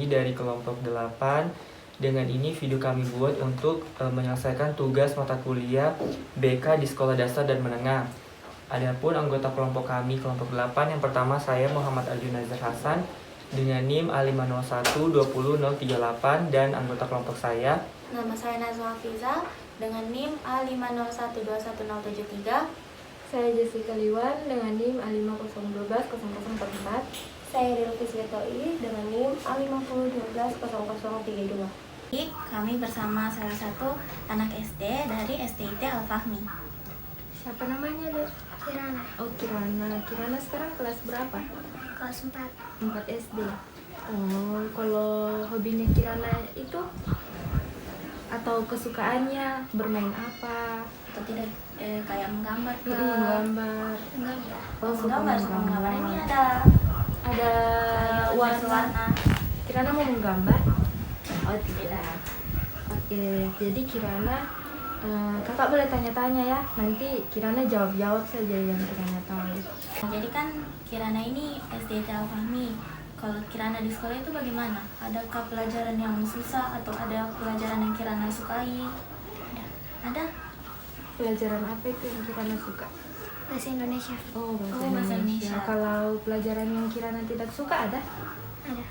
kami dari kelompok 8. Dengan ini video kami buat untuk menyelesaikan tugas mata kuliah BK di sekolah dasar dan menengah. Adapun anggota kelompok kami, kelompok 8, yang pertama saya Muhammad Aljun Nazar Hasan dengan NIM A501-20038, dan anggota kelompok saya. Nama saya Nazwa Hafiza dengan NIM A501-21073. Saya Jessica Liwan dengan NIM A50120044. Saya Rilfis Getoi dengan NIM A50120032. Kami bersama salah satu anak SD dari STIT Al-Fahmi. Siapa namanya, Dek? Kirana, Oh, Kirana. Kirana sekarang kelas berapa? kelas 4. 4 SD. Oh, kalau hobinya Kirana itu atau kesukaannya bermain apa? Atau tidak kayak menggambar ke Menggambar. Enggak. Oh, suka menggambar. Ini ada warna. Kirana mau menggambar? Oh, tidak. Oke, jadi Kirana, kakak boleh tanya-tanya ya. Nanti Kirana jawab-jawab saja yang Kirana tahu. Jadi kan Kirana ini STIT Al-Fahmi. Kalau Kirana di sekolah itu bagaimana? Adakah pelajaran yang susah atau ada pelajaran yang Kirana sukai? Ada? Pelajaran apa itu yang Kirana suka? Bahasa Indonesia. Oh, bahasa bahasa Indonesia. Indonesia. Kalau pelajaran yang Kirana tidak suka ada? Ada.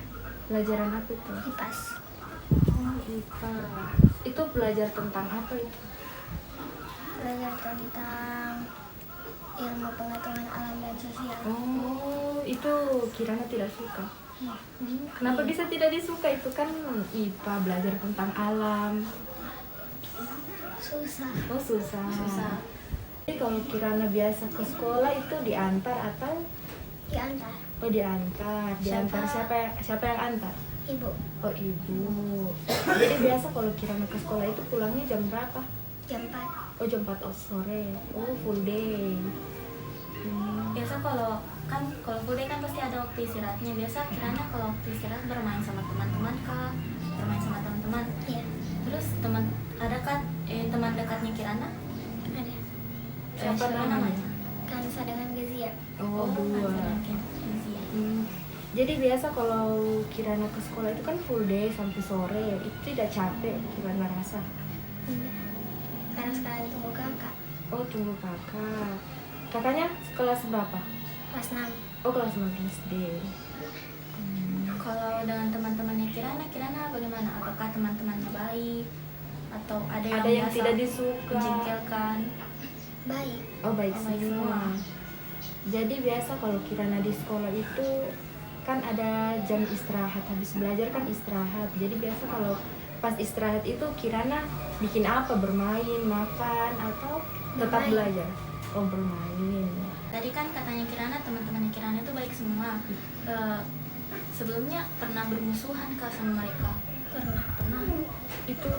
Pelajaran apa itu? IPAS. Oh, IPA. Itu belajar tentang apa itu? Belajar tentang ilmu pengetahuan alam dan sosial. Oh, itu Kirana tidak suka. Iya. Kenapa bisa tidak disuka? Itu kan IPA, belajar tentang alam. Susah. Oh, susah. Susah. Jadi kalau Kirana biasa ke sekolah itu diantar atau? Diantar. Oh, diantar. Diantar siapa yang antar? Ibu. Oh, ibu. Jadi biasa kalau Kirana ke sekolah itu pulangnya jam berapa? Jam 4. Oh, jam 4 sore. Oh, full day. Biasa kalau full day kan pasti ada waktu istirahatnya. Biasa Kirana kalau waktu istirahat bermain sama teman-teman kah? Bermain sama teman-teman. Iya. Terus ada kan teman dekatnya Kirana? Ada. Siapa namanya? Kansa dengan Gezia. Oh, dua. Jadi biasa kalau Kirana ke sekolah itu kan full day sampai sore. Itu tidak capek Kirana rasa? Enggak. Karena sekarang tunggu kakak. Oh, tunggu kakak. Kakaknya kelas berapa? Kelas 6. Oh, kelas 6 SD. Kalau dengan teman-temannya Kirana bagaimana? Apakah teman-temannya baik? Atau ada yang biasa tidak disuka? menjengkelkan? Baik. Oh, baik Oh, baik semua. Jadi biasa kalau Kirana di sekolah itu kan ada jam istirahat, habis belajar kan istirahat. Jadi biasa kalau pas istirahat itu Kirana bikin apa? Bermain, makan, atau tetap Bermain. belajar? Oh, bermain. Tadi kan katanya Kirana teman-temannya Kirana itu baik semua. Sebelumnya pernah bermusuhan kah sama mereka? Pernah. Itu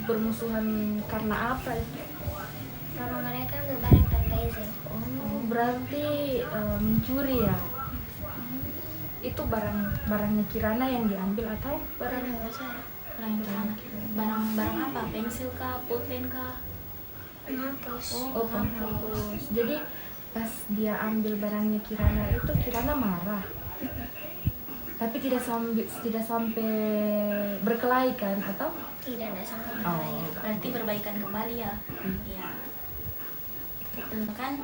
bermusuhan karena apa itu? Karena mereka ngebareng tanpa izin. Oh, berarti mencuri ya? Itu barangnya Kirana yang diambil atau barang Barang saya. Barang apa? Pensil kah? Pulpen kah? Penghapus. Oh, penghapus. Jadi pas dia ambil barangnya Kirana itu Kirana marah. Tapi tidak sampai berkelahi kan atau? Tidak ada sampai Oh, berkelahi. Berarti berbaikan kembali ya? Iya. Kan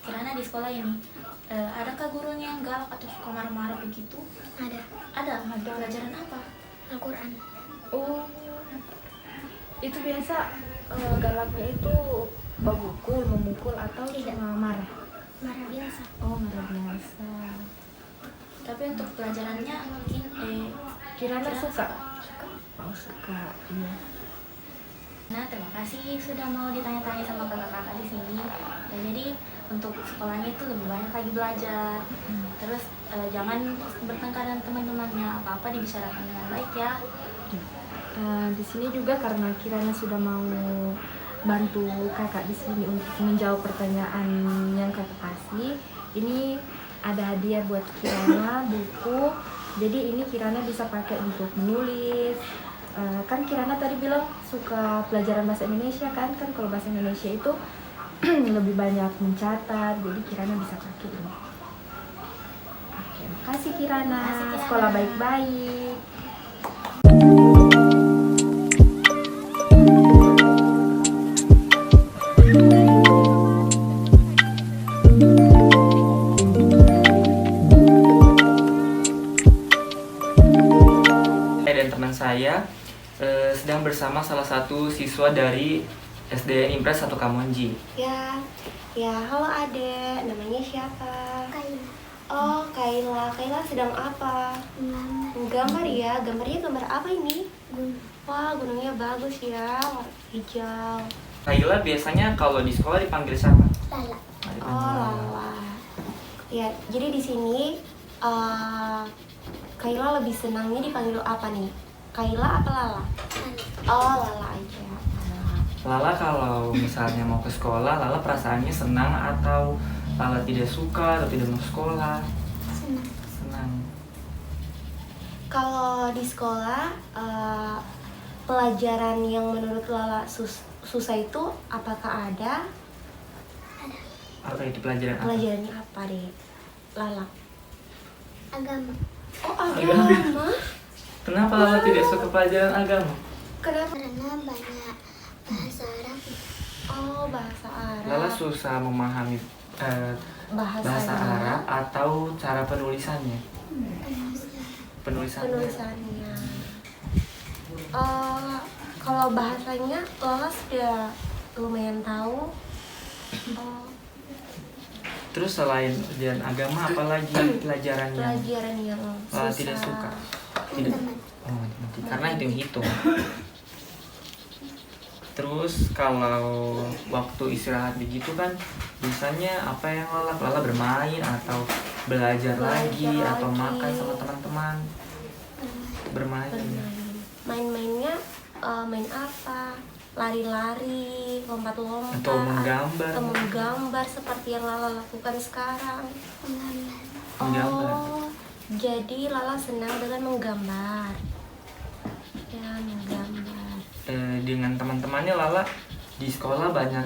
Kirana di sekolah ini adakah gurunya yang galak atau suka marah-marah begitu? Ada. Ada. Pelajaran apa? Al-Quran. Oh, itu biasa galaknya itu memukul atau Tidak. cuma marah? Marah biasa. Oh, marah biasa. Tapi untuk pelajarannya mungkin Kirana suka? Suka. Oh, suka. Iya. Nah, terima kasih sudah mau ditanya-tanya sama kakak-kakak di sini. Dan jadi untuk sekolahnya itu lebih banyak lagi belajar. Terus jangan bertengkar dengan teman-temannya. Apa-apa dibicarakan dengan baik ya. Di sini juga karena Kirana sudah mau bantu kakak di sini untuk menjawab pertanyaan yang kakak kasih. Ini ada hadiah buat Kirana, buku. Jadi ini Kirana bisa pakai untuk menulis. Kan Kirana tadi bilang suka pelajaran bahasa Indonesia kan kalau bahasa Indonesia itu lebih banyak mencatat, jadi Kirana bisa pakai ini. Oke, makasih Kirana. Makasih, Kirana. Sekolah baik-baik. bersama salah satu siswa dari SDN Impres 1 Kamonji. Ya, halo adek, namanya siapa? Kaila. Oh, Kaila. Kaila sedang apa? Gambar ya, gambarnya gambar apa ini? Gunung. Wah, gunungnya bagus ya, warna hijau. Kaila biasanya kalau di sekolah dipanggil siapa? Lala. Dipanggil Oh, Lala. Lala. Ya, jadi di sini Kaila lebih senangnya dipanggil apa nih? Kaila apa Lala? Lala. Oh, Lala aja. Lala kalau misalnya mau ke sekolah, Lala perasaannya senang atau Lala tidak suka atau tidak mau sekolah? Senang. Senang. Kalau di sekolah, pelajaran yang menurut Lala susah itu apakah ada? Apa itu pelajaran apa? Pelajarannya apa deh, Lala? Agama. Oh, agama. Kenapa Lala tidak suka pelajaran agama? Kenapa? Karena banyak bahasa Arab. Oh, bahasa Arab. Lala susah memahami bahasa Arab atau cara penulisannya? Penulisannya. Kalau bahasanya Lala sudah lumayan tahu. Oh, Terus selain pelajaran agama, apalagi pelajaran yang pelajaran yang Lala susah. tidak suka? Tidak. Oh, matematika. Karena hitung-hitung. Terus kalau waktu istirahat begitu kan biasanya apa yang Lala bermain atau belajar lagi atau lagi. makan sama teman-teman? Bermain. Main-mainnya main apa? Lari-lari, lompat-lompat, Atau menggambar. atau menggambar seperti yang Lala lakukan sekarang. Menggambar. Menggambar. Oh, jadi Lala senang dengan menggambar. Ya, menggambar. Dengan teman-temannya Lala di sekolah banyak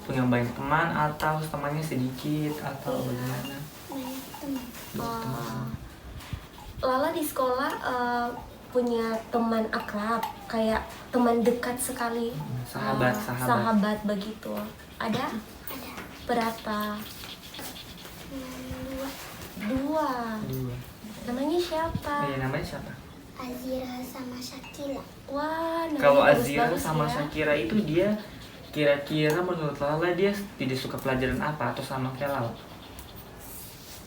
punya banyak teman atau temannya sedikit atau bagaimana? Banyak teman. Oh, Lala di sekolah punya teman akrab, kayak teman dekat sekali. Sahabat. Sahabat begitu. Ada? Ada. Berapa? Dua. Dua. Namanya siapa? Namanya siapa? Azira sama Shakila. Wah, namanya Kalau bagus Azira bagus sama ya. Shakira itu dia kira-kira menurut Lala dia tidak suka pelajaran apa atau sama kayak Lala?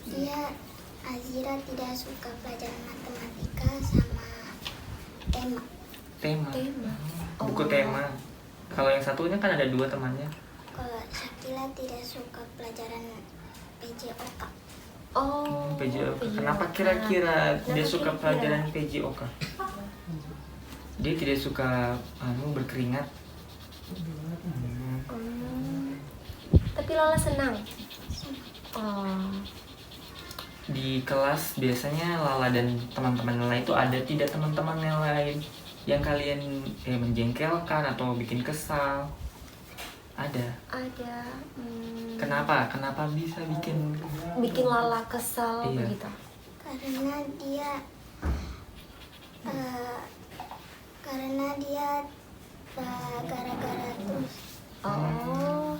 Dia Azira tidak suka pelajaran matematika sama tema. Tema. Tema. Buku Oh. tema. Kalau yang satunya kan ada dua temannya. Kalau Shakila tidak suka pelajaran PJOK. Oh, PJOK. PJOK. Kenapa kira-kira dia Kenapa suka kira-kira? pelajaran PJOK? Dia tidak suka berkeringat. Hmm. Tapi Lala senang. Oh. Di kelas biasanya Lala dan teman-teman Lala itu ada tidak teman-teman yang lain yang kalian menjengkelkan atau bikin kesal? Ada. Ada. Kenapa bisa bikin? Bikin Lala kesal Iya. begitu. Karena dia gara-gara terus. Oh.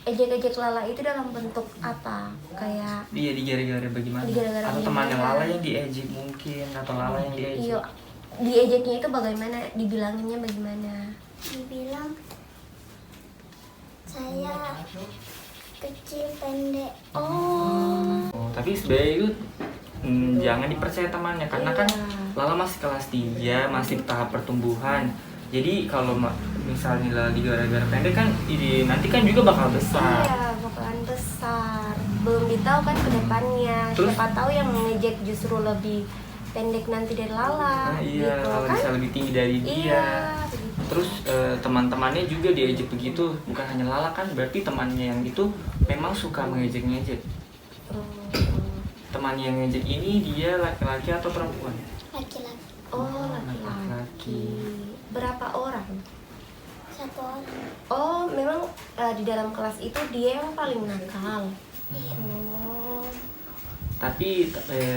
Ejek-ejek Lala itu dalam bentuk apa? Kayak Dia digara-gara bagaimana? Digara-gara Atau temannya gimana? Lala yang diejek mungkin atau Lala yang diejek? iya, diejeknya itu bagaimana? Dibilanginnya bagaimana? Dibilang saya kecil pendek. Oh. Tapi sebenarnya itu jangan dipercaya temannya karena kan Iya. Lala masih kelas 3, masih tahap pertumbuhan. Jadi kalau misalnya Lala digara-gara pendek kan nanti kan juga bakal besar. Iya, bakalan besar. Belum ditahu kan ke depannya. Terus? Siapa tahu yang ngejek justru lebih pendek nanti dari Lala. Nah, iya, gitu Lala kan? bisa lebih tinggi dari dia. Iya. begitu. Terus teman-temannya juga diejek begitu, bukan hanya Lala kan, berarti temannya yang itu memang suka mengejek-ngejek. Temannya yang ngejek ini dia laki-laki atau perempuan? Laki-laki. Oh, laki-laki. laki-laki. Berapa orang? Satu orang. Oh, memang di dalam kelas itu dia yang paling nakal. Iya. Oh. Tapi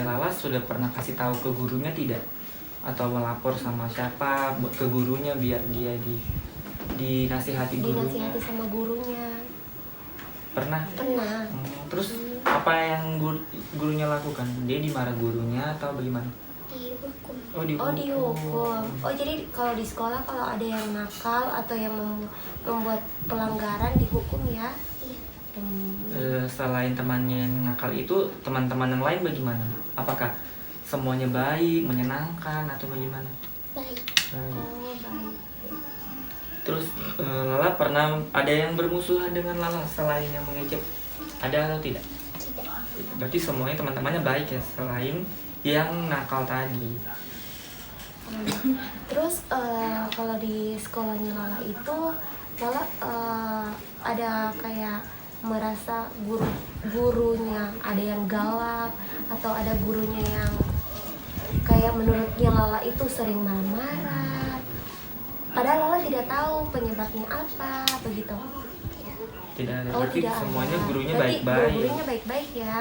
Lala sudah pernah kasih tahu ke gurunya tidak? Atau melapor sama siapa ke gurunya biar dia dinasihati gurunya? Dinasihati sama gurunya. Pernah? Pernah. Terus apa yang gurunya lakukan? Dia dimarah gurunya atau bagaimana? dihukum. Oh, Oh dihukum. Oh jadi kalau di sekolah kalau ada yang nakal atau yang membuat pelanggaran dihukum ya? Iya. Selain temannya yang nakal itu, teman-teman yang lain bagaimana? Apakah semuanya baik, menyenangkan, atau bagaimana? Baik. Baik. Oh baik. Terus Lala pernah ada yang bermusuhan dengan Lala selain yang mengejek? Ada atau tidak? Tidak. Berarti semuanya teman-temannya baik ya, selain yang nakal tadi. Terus kalau di sekolahnya Lala itu Lala ada kayak merasa gurunya ada yang galak atau ada gurunya yang kayak menurutnya Lala itu sering marah-marah padahal Lala tidak tahu penyebabnya apa begitu. Tidak ada. Oh Berarti tidak semuanya ada. gurunya Berarti baik-baik. gurunya baik-baik ya.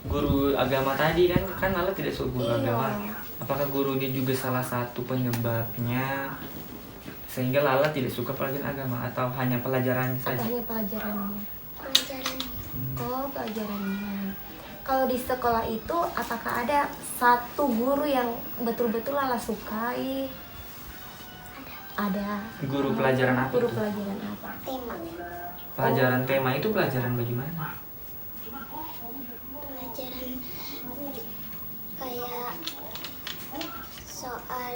Guru agama tadi kan Lala tidak suka guru Iya. agama. Apakah guru ini juga salah satu penyebabnya sehingga Lala tidak suka pelajaran agama atau hanya pelajarannya Atau saja? hanya pelajarannya? Pelajaran Oh pelajarannya. Kalau di sekolah itu apakah ada satu guru yang betul-betul Lala sukai? Ada. Guru pelajaran apa Guru itu? pelajaran apa? tema. Pelajaran tema itu pelajaran bagaimana? Pelajaran kayak soal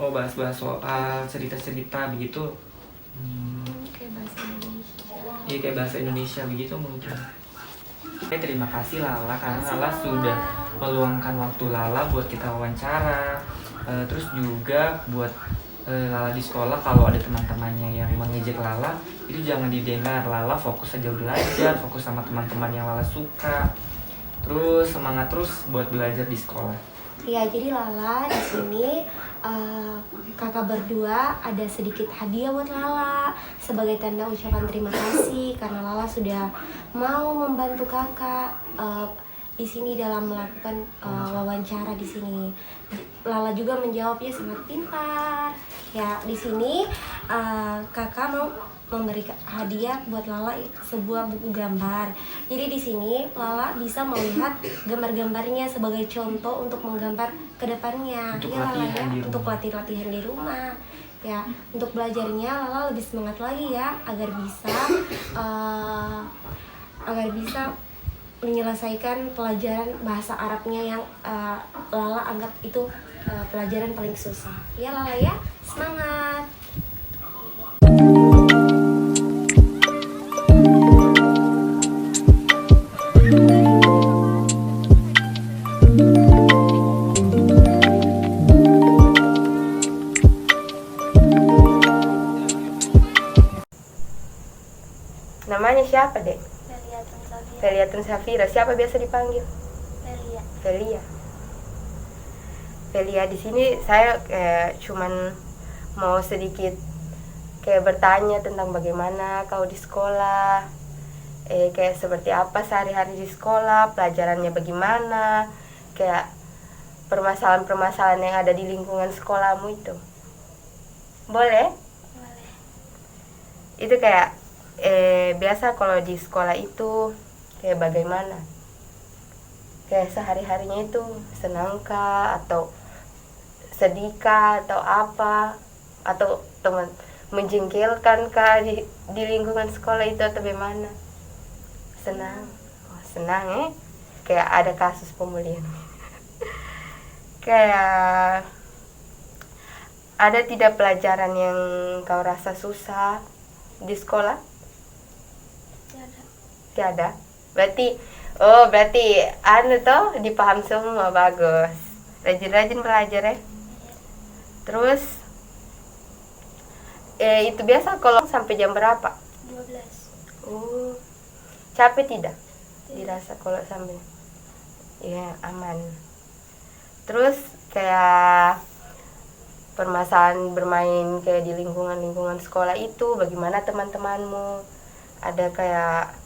Oh, bahas-bahas soal cerita-cerita begitu. Kayak bahasa Indonesia. Iya, kayak bahasa Indonesia begitu mungkin. Oke, terima kasih Lala karena Lala sudah meluangkan waktu Lala buat kita wawancara. Terus juga buat Lala di sekolah kalau ada teman-temannya yang mengejek Lala, itu jangan didengar. Lala fokus saja belajar, fokus sama teman-teman yang Lala suka. Terus semangat terus buat belajar di sekolah. Ya, jadi Lala di sini kakak berdua ada sedikit hadiah buat Lala sebagai tanda ucapan terima kasih karena Lala sudah mau membantu kakak di sini dalam melakukan wawancara di sini. Lala juga menjawabnya sangat pintar. Ya, di sini kakak mau memberi hadiah buat Lala sebuah buku gambar. Jadi di sini Lala bisa melihat gambar-gambarnya sebagai contoh untuk menggambar ke depannya. Untuk Ya, Lala latihan ya, di rumah. untuk latihan di rumah. Ya, untuk belajarnya Lala lebih semangat lagi ya agar bisa menyelesaikan pelajaran bahasa Arabnya yang Lala anggap itu pelajaran paling susah. Ya Lala ya, semangat. Namanya siapa, Dek? Feliatun Safira. Feliatun Safira. Siapa biasa dipanggil? Felia. Felia. Felia, di sini saya cuman mau sedikit kayak bertanya tentang bagaimana kau di sekolah, kayak seperti apa sehari-hari di sekolah, pelajarannya bagaimana, kayak permasalahan-permasalahan yang ada di lingkungan sekolahmu itu. Boleh? Boleh. Itu kayak biasa kalau di sekolah itu kayak bagaimana? Kayak sehari-harinya itu senangkah atau sedihkah atau apa? Atau teman menjengkelkan kah di lingkungan sekolah itu atau bagaimana? Senang. Oh, senang Kayak ada kasus pemulihan. Kayak ada tidak pelajaran yang kau rasa susah di sekolah? Tiada. Berarti toh dipaham semua, bagus. Rajin-rajin belajar ya. Terus itu biasa kalau sampai jam berapa? 12. Capek tidak? Dirasa kalau sampai ya aman. Terus kayak permasalahan bermain kayak di lingkungan sekolah itu bagaimana teman-temanmu? Ada kayak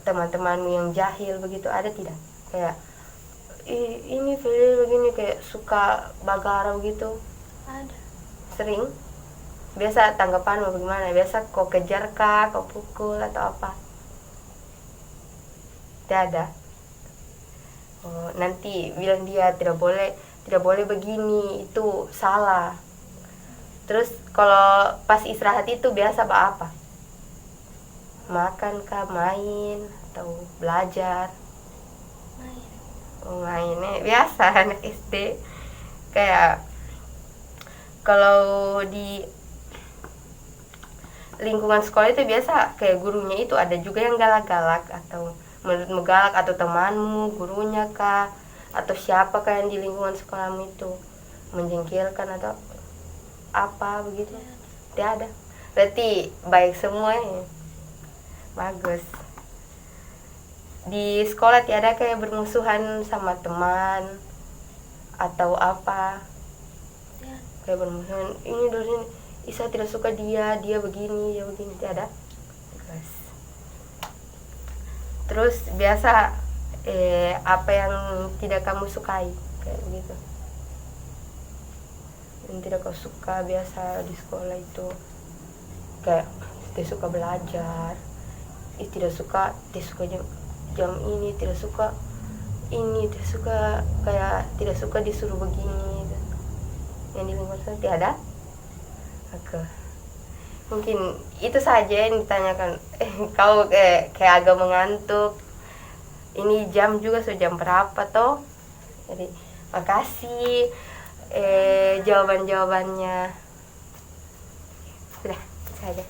teman-temanmu yang jahil begitu, ada tidak? Kayak ini Feli begini kayak suka bagara begitu. Ada. Sering? Biasa tanggapanmu bagaimana? Biasa kau kejar kah, kau pukul atau apa? Tidak ada. Oh, nanti bilang dia tidak boleh begini, itu salah. Terus kalau pas istirahat itu biasa apa? Makan kah, main atau belajar? Main. Oh, mainnya biasa anak SD. Kayak kalau di lingkungan sekolah itu biasa kayak gurunya itu ada juga yang galak-galak atau menurutmu galak, atau temanmu, gurunya kah, atau siapa kah yang di lingkungan sekolahmu itu menjengkelkan atau apa begitu? Tidak ada. Berarti baik semuanya. Bagus. Di sekolah tiada kayak bermusuhan sama teman atau apa? Ya. Kayak bermusuhan, ini dari Isa tidak suka dia begini, tidak ada. Terus biasa apa yang tidak kamu sukai kayak begitu? Yang tidak kau suka biasa di sekolah itu kayak tidak suka belajar, tidak suka jam ini, tidak suka ini, tidak suka kayak tidak suka disuruh begini gitu. Yang di lingkungan saya tidak ada. Oke. Mungkin itu saja yang ditanyakan. Kau kayak agak mengantuk. Ini jam juga sudah jam berapa toh? Jadi makasih jawaban-jawabannya. Sudah, itu saja.